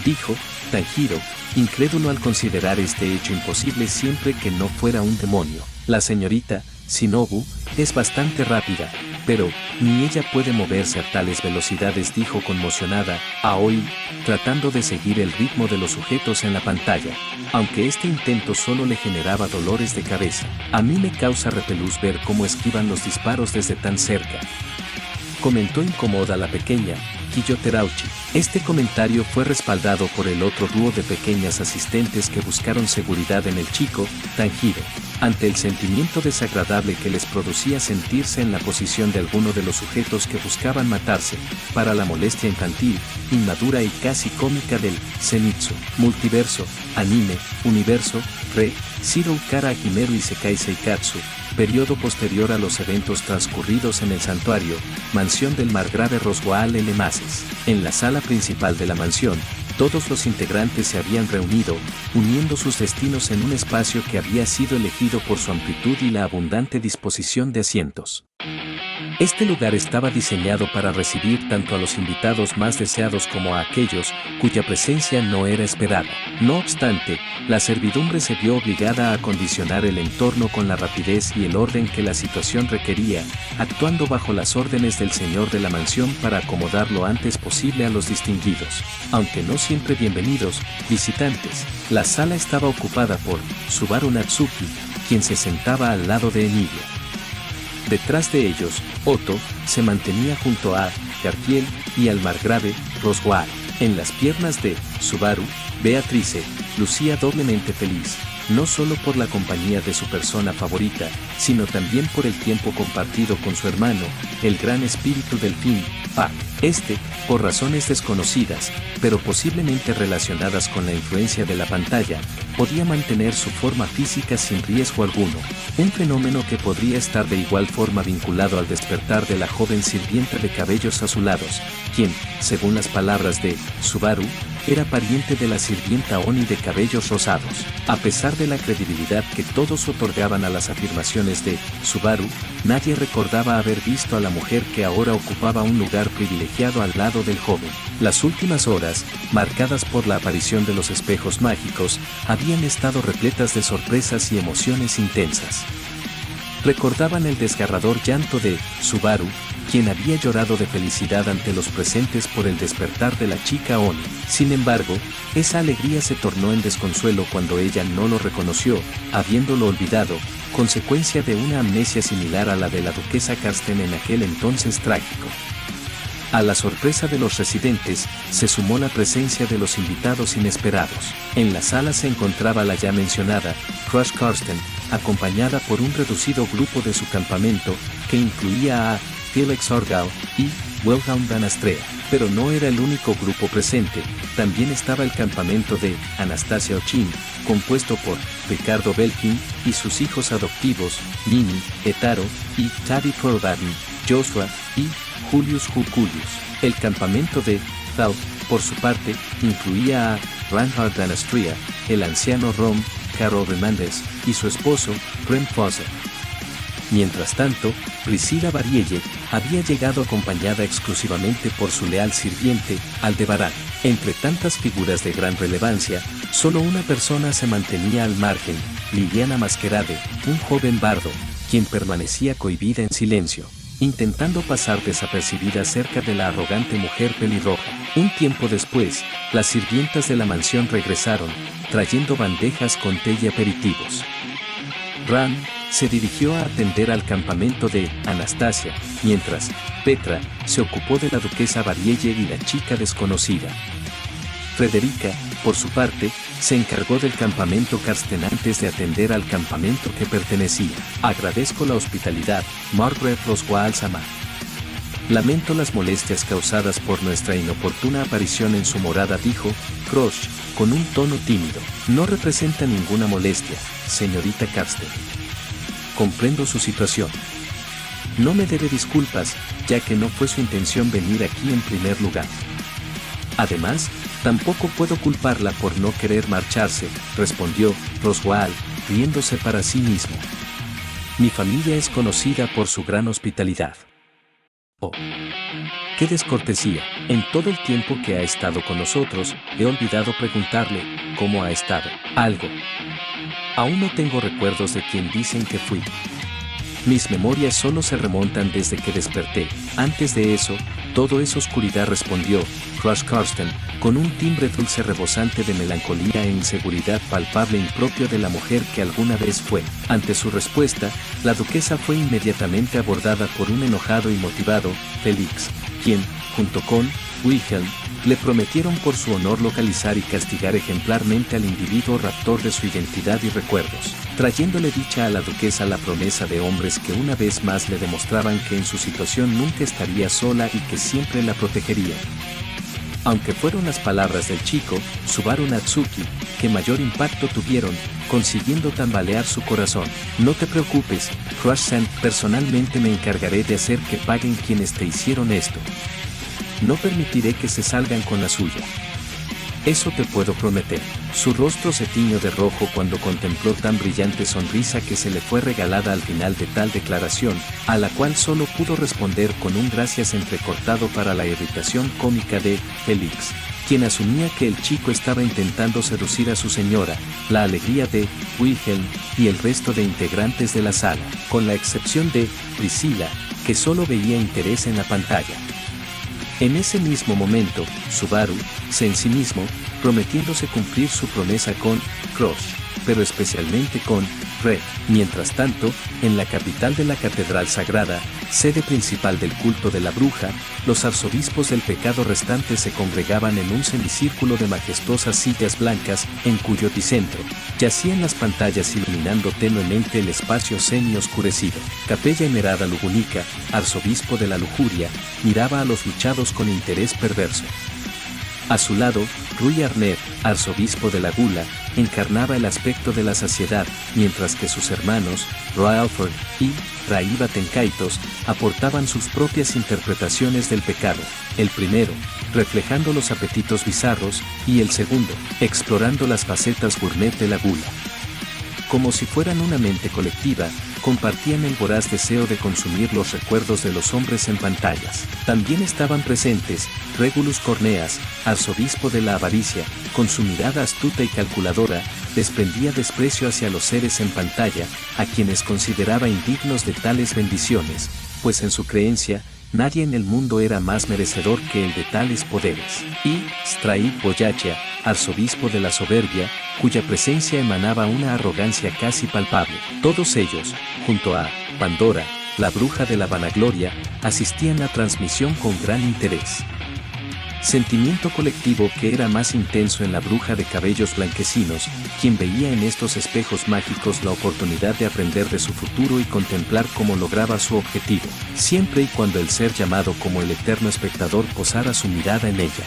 Dijo Tanjiro, incrédulo al considerar este hecho imposible siempre que no fuera un demonio. La señorita Shinobu es bastante rápida, pero ni ella puede moverse a tales velocidades, dijo conmocionada Aoi, tratando de seguir el ritmo de los sujetos en la pantalla, aunque este intento solo le generaba dolores de cabeza. A mí me causa repelús ver cómo esquivan los disparos desde tan cerca. Comentó incómoda la pequeña Kiyo Terauchi. Este comentario fue respaldado por el otro dúo de pequeñas asistentes que buscaron seguridad en el chico, Tanjiro. Ante el sentimiento desagradable que les producía sentirse en la posición de alguno de los sujetos que buscaban matarse, para la molestia infantil, inmadura y casi cómica del Zenitsu, multiverso, anime, universo, Shirou Kara Himeru Isekai Seikatsu, periodo posterior a los eventos transcurridos en el santuario, mansión del margrave Roswaal L. Mases. En la sala principal de la mansión, todos los integrantes se habían reunido, uniendo sus destinos en un espacio que había sido elegido por su amplitud y la abundante disposición de asientos. Este lugar estaba diseñado para recibir tanto a los invitados más deseados como a aquellos cuya presencia no era esperada. No obstante, la servidumbre se vio obligada a acondicionar el entorno con la rapidez y el orden que la situación requería, actuando bajo las órdenes del señor de la mansión para acomodar lo antes posible a los distinguidos, aunque no siempre bienvenidos, visitantes. La sala estaba ocupada por Subaru Natsuki, quien se sentaba al lado de Emilia. Detrás de ellos, Otto se mantenía junto a Garfiel y al margrave Roswaal. En las piernas de Subaru, Beatrice lucía doblemente feliz, no solo por la compañía de su persona favorita, sino también por el tiempo compartido con su hermano, el gran espíritu delfín, Puck. Por razones desconocidas, pero posiblemente relacionadas con la influencia de la pantalla, podía mantener su forma física sin riesgo alguno, un fenómeno que podría estar de igual forma vinculado al despertar de la joven sirvienta de cabellos azulados, quien, según las palabras de Subaru, era pariente de la sirvienta Oni de cabellos rosados. A pesar de la credibilidad que todos otorgaban a las afirmaciones de Subaru, nadie recordaba haber visto a la mujer que ahora ocupaba un lugar privilegiado al lado del joven. Las últimas horas, marcadas por la aparición de los espejos mágicos, habían estado repletas de sorpresas y emociones intensas. Recordaban el desgarrador llanto de Subaru, quien había llorado de felicidad ante los presentes por el despertar de la chica Oni. Sin embargo, esa alegría se tornó en desconsuelo cuando ella no lo reconoció, habiéndolo olvidado, consecuencia de una amnesia similar a la de la duquesa Karsten en aquel entonces trágico. A la sorpresa de los residentes, se sumó la presencia de los invitados inesperados. En la sala se encontraba la ya mencionada Crush Karsten, acompañada por un reducido grupo de su campamento, que incluía a Felix Orgal y Wilhelm Van Astrea. Pero no era el único grupo presente, también estaba el campamento de Anastasia Ochin, compuesto por Ricardo Belkin y sus hijos adoptivos, Nini, Etaro y Tavi Corbaden, Joshua y Julius Jurkulius. El campamento de Thal, por su parte, incluía a Reinhard Van Astrea, el anciano Rom, Carol Remandes y su esposo, Rem Fosse. Mientras tanto, Priscilla Varielle había llegado acompañada exclusivamente por su leal sirviente, Aldebarán. Entre tantas figuras de gran relevancia, solo una persona se mantenía al margen, Liliana Masquerade, un joven bardo, quien permanecía cohibida en silencio, intentando pasar desapercibida cerca de la arrogante mujer pelirroja. Un tiempo después, las sirvientas de la mansión regresaron, trayendo bandejas con té y aperitivos. Ram se dirigió a atender al campamento de Anastasia, mientras Petra se ocupó de la duquesa Varielle y la chica desconocida. Frederica, por su parte, se encargó del campamento Karsten antes de atender al campamento que pertenecía. Agradezco la hospitalidad, Margaret Roswaal-Sama. Lamento las molestias causadas por nuestra inoportuna aparición en su morada, dijo Crush, con un tono tímido. No representa ninguna molestia, señorita Karsten. Comprendo su situación. No me debe disculpas, ya que no fue su intención venir aquí en primer lugar. Además, tampoco puedo culparla por no querer marcharse, respondió Roswaal, riéndose para sí mismo. Mi familia es conocida por su gran hospitalidad. Oh, qué descortesía. En todo el tiempo que ha estado con nosotros, he olvidado preguntarle cómo ha estado. Algo. Aún no tengo recuerdos de quien dicen que fui. Mis memorias solo se remontan desde que desperté. Antes de eso, todo es oscuridad, respondió Crush Karsten, con un timbre dulce rebosante de melancolía e inseguridad palpable impropio de la mujer que alguna vez fue. Ante su respuesta, la duquesa fue inmediatamente abordada por un enojado y motivado Felix, quien, junto con Wilhelm, le prometieron por su honor localizar y castigar ejemplarmente al individuo raptor de su identidad y recuerdos, trayéndole dicha a la duquesa la promesa de hombres que una vez más le demostraban que en su situación nunca estaría sola y que siempre la protegerían. Aunque fueron las palabras del chico, Subaru Natsuki, que mayor impacto tuvieron, consiguiendo tambalear su corazón. No te preocupes, Crush-san, personalmente me encargaré de hacer que paguen quienes te hicieron esto. No permitiré que se salgan con la suya. Eso te puedo prometer. Su rostro se tiñó de rojo cuando contempló tan brillante sonrisa que se le fue regalada al final de tal declaración, a la cual solo pudo responder con un gracias entrecortado para la irritación cómica de Félix, quien asumía que el chico estaba intentando seducir a su señora, la alegría de Wilhelm y el resto de integrantes de la sala, con la excepción de Priscila, que solo veía interés en la pantalla. En ese mismo momento, Subaru se ensimismó, prometiéndose cumplir su promesa con Crush, pero especialmente con Red. Mientras tanto, en la capital de la Catedral Sagrada, sede principal del culto de la bruja, los arzobispos del pecado restante se congregaban en un semicírculo de majestuosas sillas blancas, en cuyo epicentro yacían las pantallas iluminando tenuemente el espacio semi-oscurecido. Capella Emerada Lugunica, arzobispo de la lujuria, miraba a los luchados con interés perverso. A su lado, Rui Arnett, arzobispo de la gula, encarnaba el aspecto de la saciedad, mientras que sus hermanos, Roy Alford y Raiva Tenkaitos, aportaban sus propias interpretaciones del pecado, el primero, reflejando los apetitos bizarros, y el segundo, explorando las facetas gourmet de la gula. Como si fueran una mente colectiva, compartían el voraz deseo de consumir los recuerdos de los hombres en pantallas. También estaban presentes Regulus Corneas, arzobispo de la avaricia, con su mirada astuta y calculadora, desprendía desprecio hacia los seres en pantalla, a quienes consideraba indignos de tales bendiciones, pues en su creencia, nadie en el mundo era más merecedor que el de tales poderes. Y Straib Boyachia, arzobispo de la soberbia, cuya presencia emanaba una arrogancia casi palpable. Todos ellos, junto a Pandora, la bruja de la vanagloria, asistían a la transmisión con gran interés. Sentimiento colectivo que era más intenso en la bruja de cabellos blanquecinos, quien veía en estos espejos mágicos la oportunidad de aprender de su futuro y contemplar cómo lograba su objetivo, siempre y cuando el ser llamado como el eterno espectador posara su mirada en ella.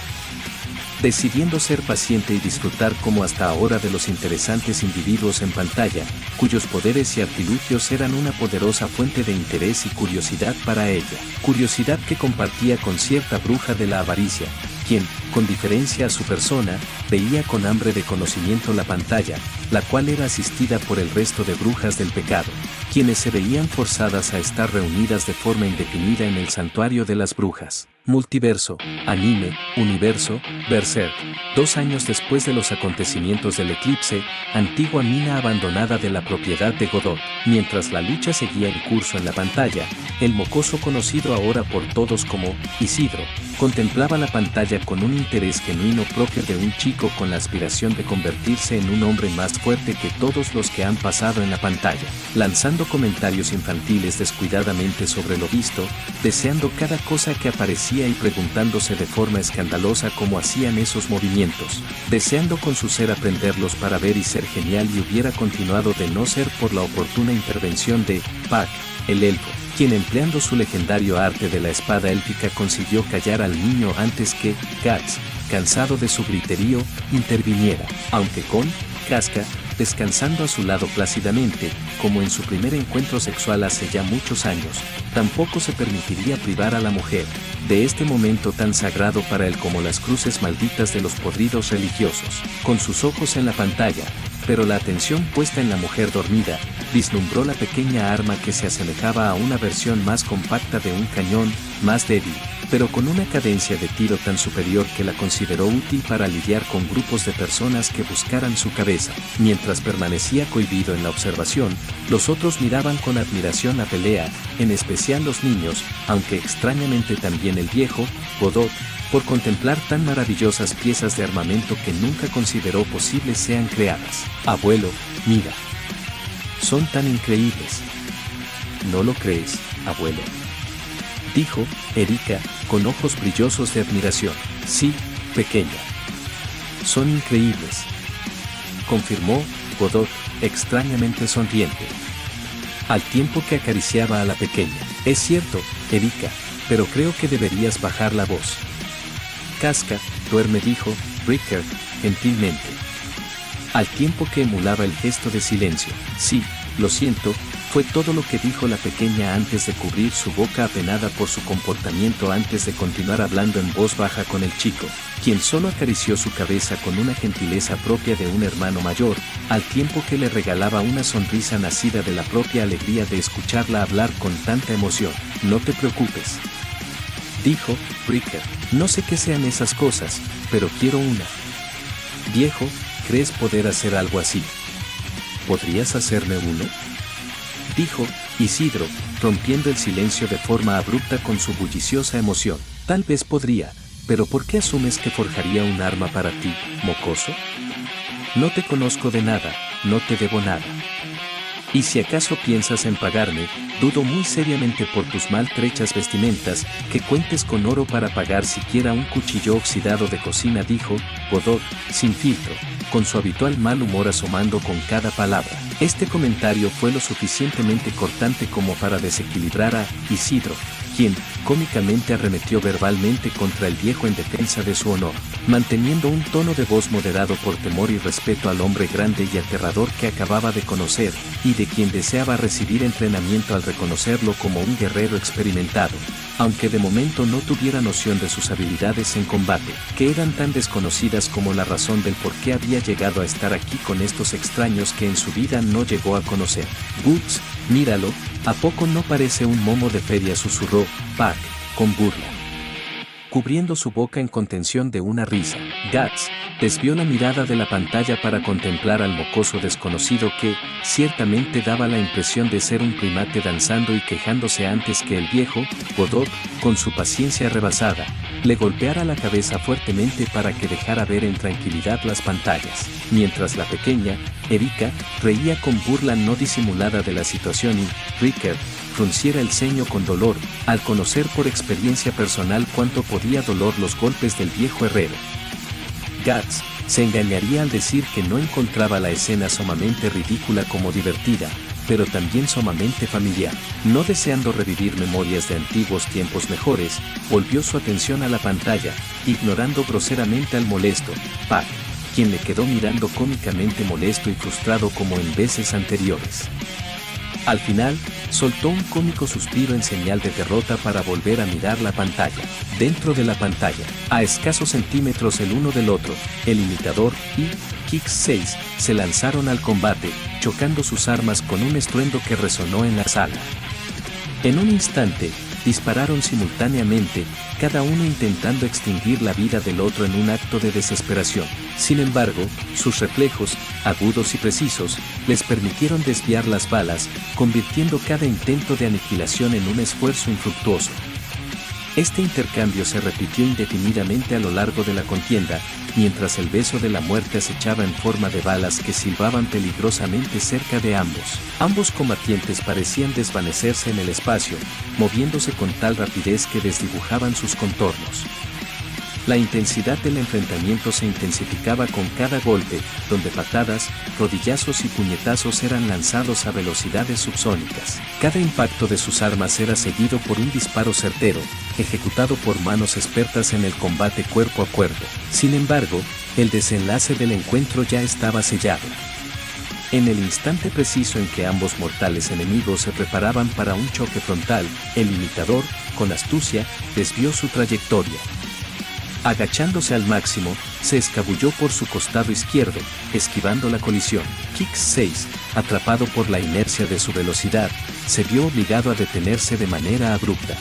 Decidiendo ser paciente y disfrutar como hasta ahora de los interesantes individuos en pantalla, cuyos poderes y artilugios eran una poderosa fuente de interés y curiosidad para ella. Curiosidad que compartía con cierta bruja de la avaricia, quien, con diferencia a su persona, veía con hambre de conocimiento la pantalla, la cual era asistida por el resto de brujas del pecado, quienes se veían forzadas a estar reunidas de forma indefinida en el santuario de las brujas. Multiverso, anime, universo, Berserk. 2 años después de los acontecimientos del eclipse, antigua mina abandonada de la propiedad de Godot. Mientras la lucha seguía en curso en la pantalla, el mocoso conocido ahora por todos como Isidro, contemplaba la pantalla con un interés genuino propio de un chico con la aspiración de convertirse en un hombre más fuerte que todos los que han pasado en la pantalla, lanzando comentarios infantiles descuidadamente sobre lo visto, deseando cada cosa que aparecía y preguntándose de forma escandalosa cómo hacían esos movimientos, deseando con su ser aprenderlos para ver y ser genial, y hubiera continuado de no ser por la oportuna intervención de Pac, el elfo, quien empleando su legendario arte de la espada élfica consiguió callar al niño antes que Guts, cansado de su griterío, interviniera, aunque con Casca, descansando a su lado plácidamente, como en su primer encuentro sexual hace ya muchos años, tampoco se permitiría privar a la mujer de este momento tan sagrado para él como las cruces malditas de los podridos religiosos. Con sus ojos en la pantalla, pero la atención puesta en la mujer dormida, vislumbró la pequeña arma que se asemejaba a una versión más compacta de un cañón, más débil, pero con una cadencia de tiro tan superior que la consideró útil para lidiar con grupos de personas que buscaran su cabeza. Mientras permanecía cohibido en la observación, los otros miraban con admiración la pelea, en especial los niños, aunque extrañamente también el viejo, Godot, por contemplar tan maravillosas piezas de armamento que nunca consideró posible sean creadas. Abuelo, mira. Son tan increíbles. ¿No lo crees, abuelo?, dijo Erika, con ojos brillosos de admiración. Sí, pequeña. Son increíbles, confirmó Godot, extrañamente sonriente, al tiempo que acariciaba a la pequeña. Es cierto, Erika, pero creo que deberías bajar la voz. Casca, duerme, dijo Rickert, gentilmente, al tiempo que emulaba el gesto de silencio. Sí, lo siento, Fue todo lo que dijo la pequeña antes de cubrir su boca apenada por su comportamiento antes de continuar hablando en voz baja con el chico, quien solo acarició su cabeza con una gentileza propia de un hermano mayor, al tiempo que le regalaba una sonrisa nacida de la propia alegría de escucharla hablar con tanta emoción. No te preocupes, dijo Ricker. No sé qué sean esas cosas, pero quiero una. Viejo, ¿crees poder hacer algo así? ¿Podrías hacerme uno?, dijo Isidro, rompiendo el silencio de forma abrupta con su bulliciosa emoción. Tal vez podría, pero ¿por qué asumes que forjaría un arma para ti, mocoso? No te conozco de nada, no te debo nada. Y si acaso piensas en pagarme, dudo muy seriamente por tus maltrechas vestimentas, que cuentes con oro para pagar siquiera un cuchillo oxidado de cocina, dijo Godot, sin filtro, con su habitual mal humor asomando con cada palabra. Este comentario fue lo suficientemente cortante como para desequilibrar a Isidro, quien, cómicamente arremetió verbalmente contra el viejo en defensa de su honor, manteniendo un tono de voz moderado por temor y respeto al hombre grande y aterrador que acababa de conocer, y de quien deseaba recibir entrenamiento al reconocerlo como un guerrero experimentado, aunque de momento no tuviera noción de sus habilidades en combate, que eran tan desconocidas como la razón del por qué había llegado a estar aquí con estos extraños que en su vida no llegó a conocer. Guts, míralo, ¿a poco no parece un momo de feria?, susurró Pac, con burla, cubriendo su boca en contención de una risa. Guts desvió la mirada de la pantalla para contemplar al mocoso desconocido que, ciertamente daba la impresión de ser un primate danzando y quejándose antes que el viejo Godot, con su paciencia rebasada, le golpeara la cabeza fuertemente para que dejara ver en tranquilidad las pantallas, mientras la pequeña Erika reía con burla no disimulada de la situación y Ricker frunciera el ceño con dolor, al conocer por experiencia personal cuánto podía doler los golpes del viejo herrero. Guts se engañaría al decir que no encontraba la escena sumamente ridícula como divertida, pero también sumamente familiar. No deseando revivir memorias de antiguos tiempos mejores, volvió su atención a la pantalla, ignorando groseramente al molesto Pac, quien le quedó mirando cómicamente molesto y frustrado como en veces anteriores. Al final, soltó un cómico suspiro en señal de derrota para volver a mirar la pantalla. Dentro de la pantalla, a escasos centímetros el uno del otro, el imitador y Kix 6 se lanzaron al combate, chocando sus armas con un estruendo que resonó en la sala. En un instante, dispararon simultáneamente, cada uno intentando extinguir la vida del otro en un acto de desesperación. Sin embargo, sus reflejos, agudos y precisos, les permitieron desviar las balas, convirtiendo cada intento de aniquilación en un esfuerzo infructuoso. Este intercambio se repitió indefinidamente a lo largo de la contienda, mientras el beso de la muerte acechaba en forma de balas que silbaban peligrosamente cerca de ambos. Ambos combatientes parecían desvanecerse en el espacio, moviéndose con tal rapidez que desdibujaban sus contornos. La intensidad del enfrentamiento se intensificaba con cada golpe, donde patadas, rodillazos y puñetazos eran lanzados a velocidades subsónicas. Cada impacto de sus armas era seguido por un disparo certero, ejecutado por manos expertas en el combate cuerpo a cuerpo. Sin embargo, el desenlace del encuentro ya estaba sellado. En el instante preciso en que ambos mortales enemigos se preparaban para un choque frontal, el imitador, con astucia, desvió su trayectoria. Agachándose al máximo, se escabulló por su costado izquierdo, esquivando la colisión. Kix 6, atrapado por la inercia de su velocidad, se vio obligado a detenerse de manera abrupta.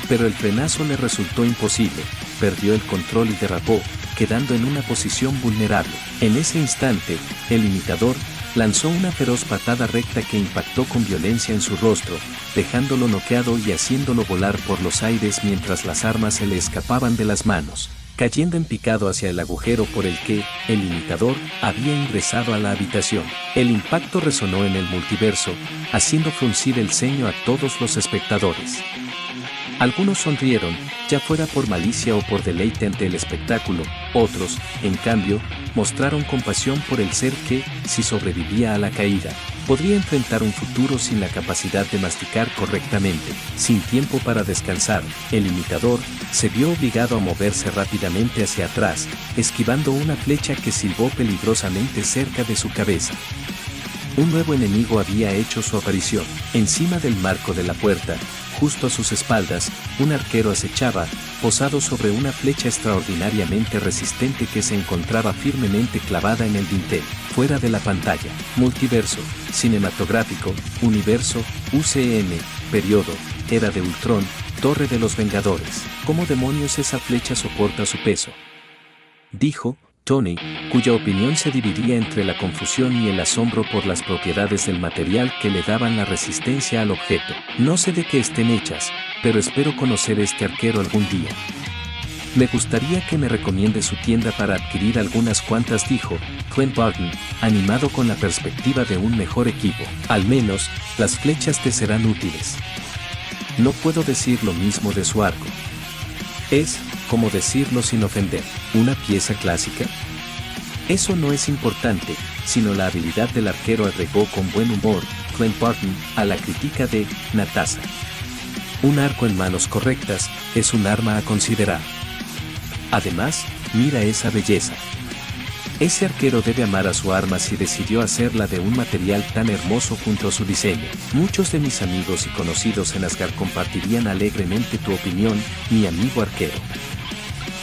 Pero el frenazo le resultó imposible, perdió el control y derrapó, quedando en una posición vulnerable. En ese instante, el imitador lanzó una feroz patada recta que impactó con violencia en su rostro, dejándolo noqueado y haciéndolo volar por los aires mientras las armas se le escapaban de las manos, cayendo en picado hacia el agujero por el que el imitador había ingresado a la habitación. El impacto resonó en el multiverso, haciendo fruncir el ceño a todos los espectadores. Algunos sonrieron, ya fuera por malicia o por deleite ante el espectáculo, otros, en cambio, mostraron compasión por el ser que, si sobrevivía a la caída, podría enfrentar un futuro sin la capacidad de masticar correctamente. Sin tiempo para descansar, el imitador se vio obligado a moverse rápidamente hacia atrás, esquivando una flecha que silbó peligrosamente cerca de su cabeza. Un nuevo enemigo había hecho su aparición. Encima del marco de la puerta, justo a sus espaldas, un arquero acechaba, posado sobre una flecha extraordinariamente resistente que se encontraba firmemente clavada en el dintel, fuera de la pantalla. Multiverso, cinematográfico, universo, UCM, periodo, era de Ultron, Torre de los Vengadores. ¿Cómo demonios esa flecha soporta su peso?, dijo Tony, cuya opinión se dividía entre la confusión y el asombro por las propiedades del material que le daban la resistencia al objeto. No sé de qué estén hechas, pero espero conocer este arquero algún día. Me gustaría que me recomiende su tienda para adquirir algunas cuantas, dijo Clint Barton, animado con la perspectiva de un mejor equipo. Al menos, las flechas te serán útiles. No puedo decir lo mismo de su arco. Es, como decirlo sin ofender, una pieza clásica. Eso no es importante, sino la habilidad del arquero, agregó con buen humor Clint Barton a la crítica de Natasha. Un arco en manos correctas es un arma a considerar. Además, mira esa belleza. Ese arquero debe amar a su arma si decidió hacerla de un material tan hermoso junto a su diseño. Muchos de mis amigos y conocidos en Asgard compartirían alegremente tu opinión, mi amigo arquero.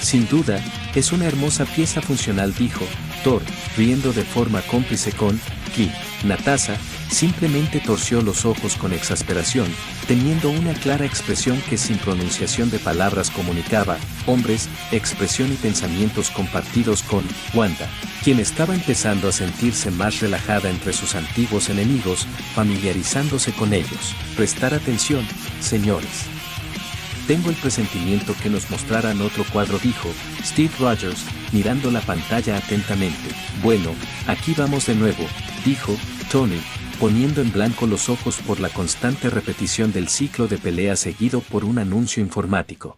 Sin duda, es una hermosa pieza funcional, dijo Thor, riendo de forma cómplice con Ki. Natasha simplemente torció los ojos con exasperación, teniendo una clara expresión que sin pronunciación de palabras comunicaba hombres, expresión y pensamientos compartidos con Wanda, quien estaba empezando a sentirse más relajada entre sus antiguos enemigos, familiarizándose con ellos. Prestar atención, señores. Tengo el presentimiento que nos mostraran otro cuadro, dijo Steve Rogers, mirando la pantalla atentamente. Bueno, aquí vamos de nuevo, dijo Tony, poniendo en blanco los ojos por la constante repetición del ciclo de pelea seguido por un anuncio informático.